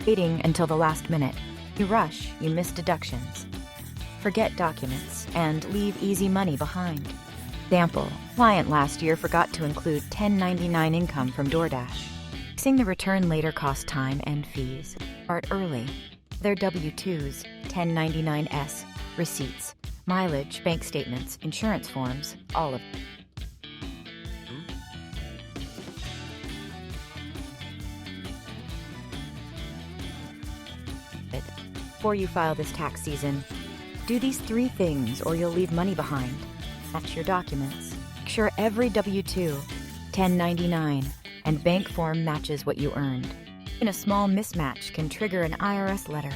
Waiting until the last minute. You rush, you miss deductions. Forget documents, and leave easy money behind. Example, client last year forgot to include $10.99 income from DoorDash. Fixing the return later costs time and fees. Start early. Their W-2s, 1099s, receipts, mileage, bank statements, insurance forms, all of it. Before you file this tax season, do these 3 things or you'll leave money behind. Match your documents. Make sure every W-2, 1099, and bank form matches what you earned. Even a small mismatch can trigger an IRS letter.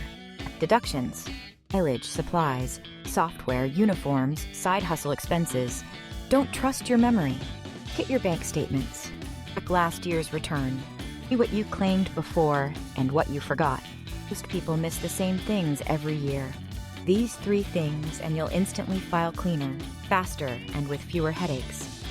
Deductions, mileage, supplies, software, uniforms, side hustle expenses. Don't trust your memory. Get your bank statements. Check last year's return. See what you claimed before and what you forgot. Most people miss the same things every year. These 3 things and you'll instantly file cleaner, faster, and with fewer headaches.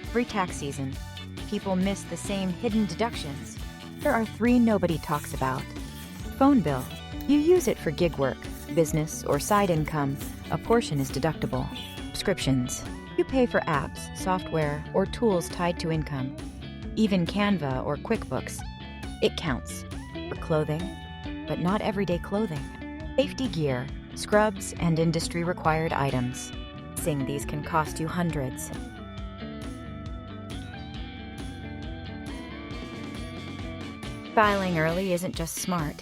Every tax season, people miss the same hidden deductions. There are 3 nobody talks about. Phone bill. You use it for gig work, business, or side income. A portion is deductible. Subscriptions. You pay for apps, software, or tools tied to income. Even Canva or QuickBooks. It counts. For clothing, but not everyday clothing. Safety gear, scrubs, and industry-required items. Missing these can cost you hundreds. Filing early isn't just smart.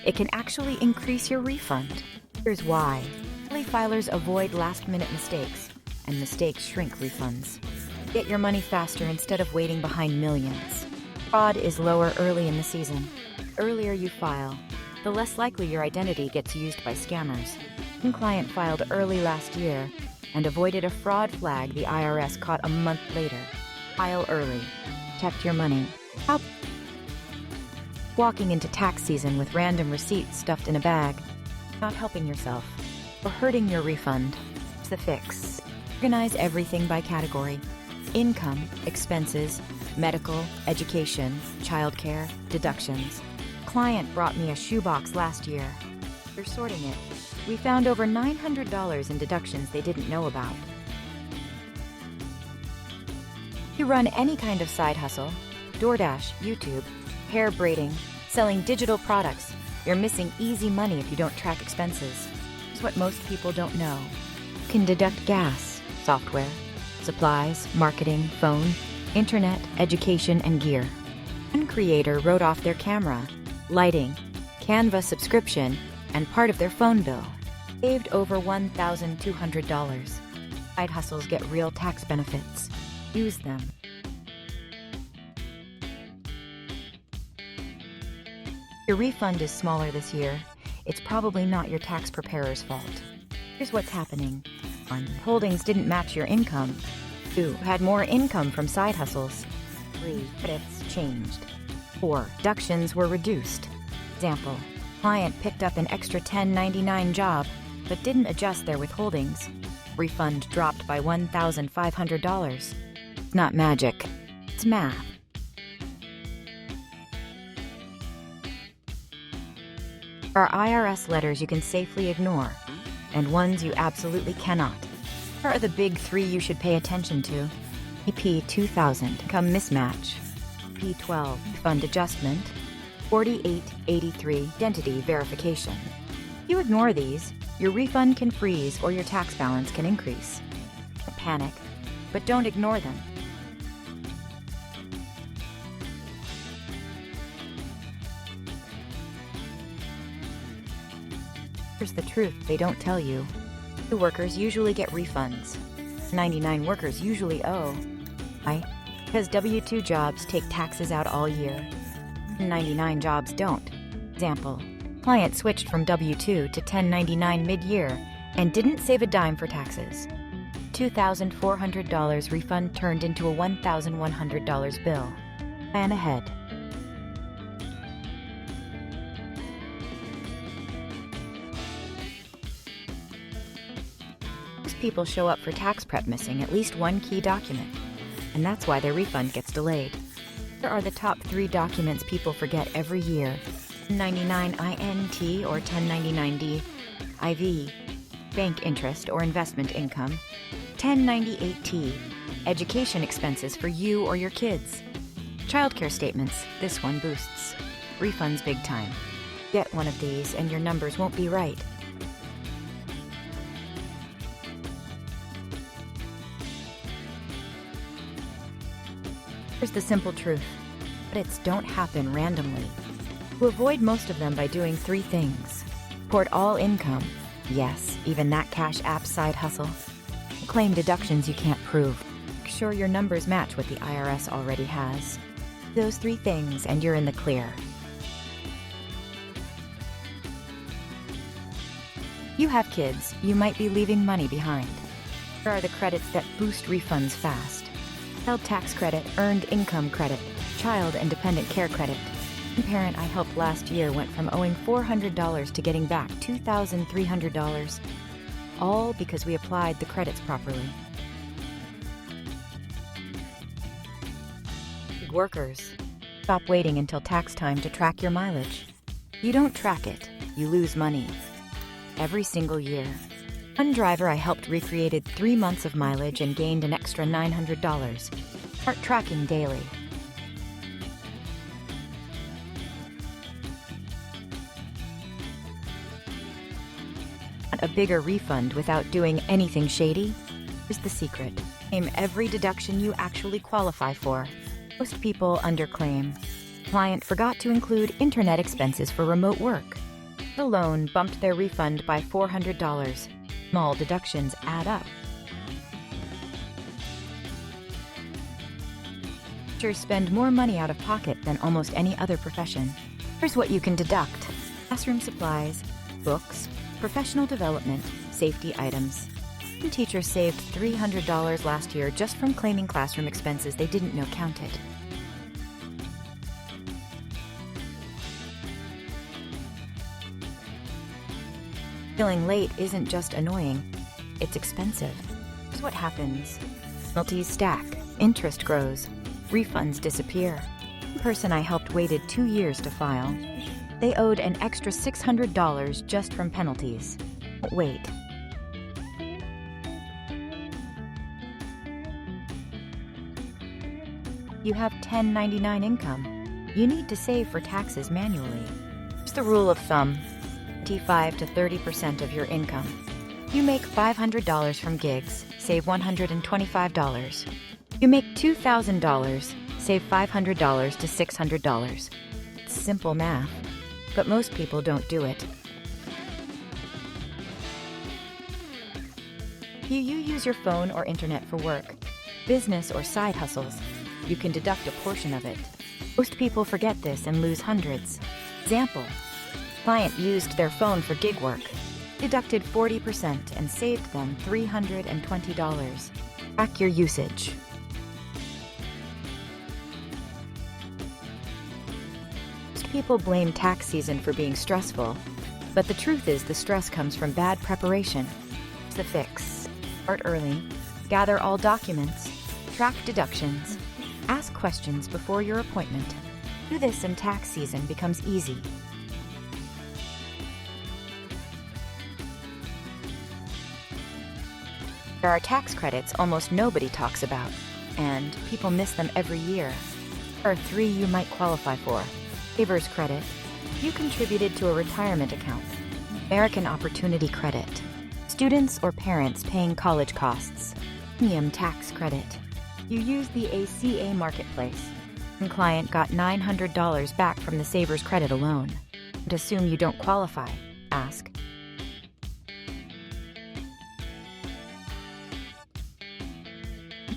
It can actually increase your refund. Here's why. Early filers avoid last-minute mistakes, and mistakes shrink refunds. Get your money faster instead of waiting behind millions. Fraud is lower early in the season. The earlier you file, the less likely your identity gets used by scammers. One client filed early last year and avoided a fraud flag the IRS caught a month later. File early. Protect your money. Walking into tax season with random receipts stuffed in a bag. Not helping yourself or hurting your refund. It's the fix. Organize everything by category. Income, expenses, medical, education, childcare, deductions. Client brought me a shoebox last year. They're sorting it. We found over $900 in deductions they didn't know about. You run any kind of side hustle, DoorDash, YouTube, hair braiding, selling digital products. You're missing easy money if you don't track expenses. Here's what most people don't know. You can deduct gas, software, supplies, marketing, phone, internet, education, and gear. One creator wrote off their camera, lighting, Canva subscription, and part of their phone bill. Saved over $1,200. Side hustles get real tax benefits. Use them. Your refund is smaller this year. It's probably not your tax preparer's fault. Here's what's happening. 1. Holdings didn't match your income. 2. Had more income from side hustles. 3. Credits changed. 4. Deductions were reduced. Example, client picked up an extra $10.99 job, but didn't adjust their withholdings. Refund dropped by $1,500. It's not magic. It's math. There are IRS letters you can safely ignore, and ones you absolutely cannot. Here are the big 3 you should pay attention to. AP 2000, income mismatch. P12, fund adjustment. 4883, identity verification. If you ignore these, your refund can freeze or your tax balance can increase. Don't panic, but don't ignore them. Here's the truth they don't tell you. New workers usually get refunds. 99 workers usually owe. Why? Because W-2 jobs take taxes out all year. 99 jobs don't. Example, client switched from W-2 to 1099 mid-year and didn't save a dime for taxes. $2,400 refund turned into a $1,100 bill. Plan ahead. Most Most people show up for tax prep missing at least one key document, and that's why their refund gets delayed. Here are the top 3 documents people forget every year: 1099 INT or 1099D IV, bank interest or investment income; 1098T, education expenses for you or your kids; childcare statements, this one boosts refunds big time. Get one of these and your numbers won't be right. Here's the simple truth: credits don't happen randomly. You avoid most of them by doing 3 things. Report all income. Yes, even that Cash App side hustle. Claim deductions you can't prove. Make sure your numbers match what the IRS already has. Those 3 things and you're in the clear. You have kids, you might be leaving money behind. Here are the credits that boost refunds fast: child tax credit, earned income credit, child and dependent care credit. One parent I helped last year went from owing $400 to getting back $2,300, all because we applied the credits properly. Gig workers, stop waiting until tax time to track your mileage. You don't track it, you lose money. Every single year. One driver I helped recreated 3 months of mileage and gained an extra $900. Start tracking daily. Want a bigger refund without doing anything shady? Here's the secret. Claim every deduction you actually qualify for. Most people underclaim. Client forgot to include internet expenses for remote work. Alone bumped their refund by $400. Small deductions add up. Teachers spend more money out of pocket than almost any other profession. Here's what you can deduct: classroom supplies, books, professional development, safety items. One teacher saved $300 last year just from claiming classroom expenses they didn't know counted. Feeling late isn't just annoying, it's expensive. Here's what happens: penalties stack, interest grows, refunds disappear. One person I helped waited 2 years to file. They owed an extra $600 just from penalties. Wait. You have 1099 income. You need to save for taxes manually. Here's the rule of thumb: 25 to 30% of your income. You make $500 from gigs, save $125. You make $2,000, save $500 to $600. It's simple math, but most people don't do it. If you use your phone or internet for work, business, or side hustles, you can deduct a portion of it. Most people forget this and lose hundreds. Example: client used their phone for gig work, deducted 40% and saved them $320. Track your usage. Most people blame tax season for being stressful, but the truth is the stress comes from bad preparation. Here's the fix: start early, gather all documents, track deductions, ask questions before your appointment. Do this and tax season becomes easy. There are tax credits almost nobody talks about, and people miss them every year. There are 3 you might qualify for. Savers credit. You contributed to a retirement account. American Opportunity Credit. Students or parents paying college costs. Premium tax credit. You used the ACA marketplace. One client got $900 back from the Savers credit alone. Don't assume you don't qualify. Ask.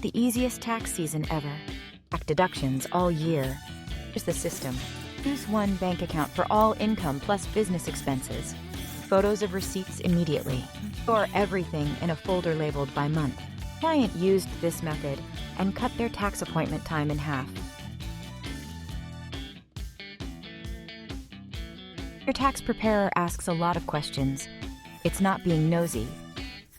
The easiest tax season ever. Track deductions all year. Here's the system. Choose one bank account for all income plus business expenses. Photos of receipts immediately. Store everything in a folder labeled by month. Client used this method and cut their tax appointment time in half. Your tax preparer asks a lot of questions. It's not being nosy.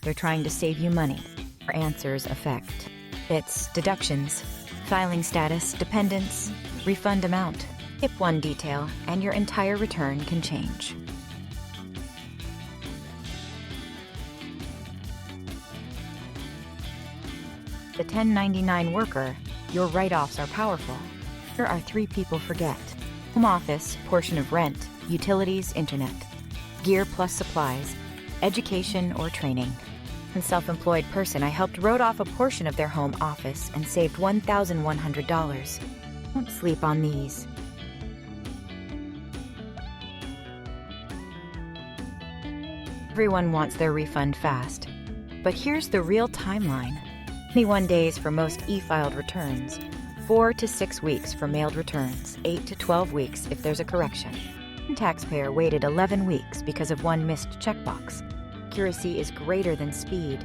They're trying to save you money. Our answers affect. It's deductions, filing status, dependents, refund amount. Skip one detail, and your entire return can change. The 1099 worker, your write-offs are powerful. Here are 3 people forget. Home office, portion of rent, utilities, internet. Gear plus supplies, education or training. And self-employed person, I helped wrote off a portion of their home office and saved $1,100. Don't sleep on these. Everyone wants their refund fast. But here's the real timeline. 21 days for most e-filed returns, 4 to 6 weeks for mailed returns, 8 to 12 weeks if there's a correction. One taxpayer waited 11 weeks because of one missed checkbox. Accuracy is greater than speed.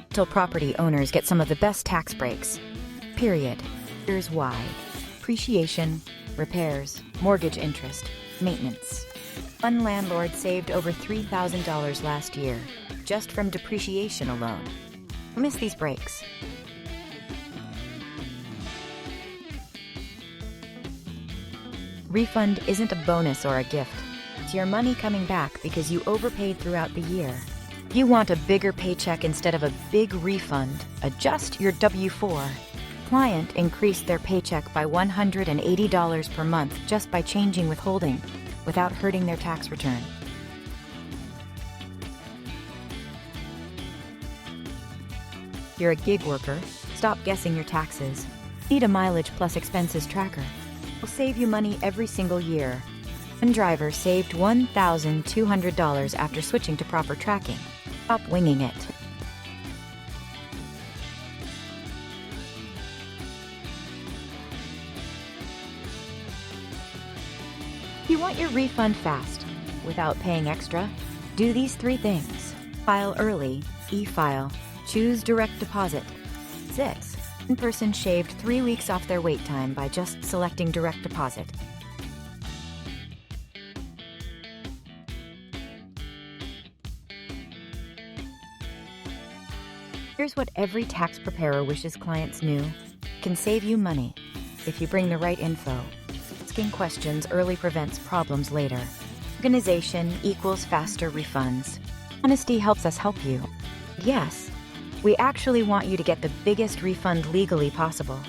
Rental property owners get some of the best tax breaks. Period. Here's why. Appreciation, repairs, mortgage interest, maintenance. One landlord saved over $3,000 last year, just from depreciation alone. Miss these breaks. Refund isn't a bonus or a gift. It's your money coming back because you overpaid throughout the year. If you want a bigger paycheck instead of a big refund, adjust your W-4. Client increased their paycheck by $180 per month just by changing withholding, without hurting their tax return. You're a gig worker, stop guessing your taxes. Need a mileage plus expenses tracker. Will save you money every single year. One driver saved $1,200 after switching to proper tracking. Stop winging it. If you want your refund fast, without paying extra, do these 3 things. File early, e-file, choose direct deposit. 6. One person shaved 3 weeks off their wait time by just selecting direct deposit. Here's what every tax preparer wishes clients knew. It can save you money if you bring the right info. Asking questions early prevents problems later. Organization equals faster refunds. Honesty helps us help you. Yes, we actually want you to get the biggest refund legally possible.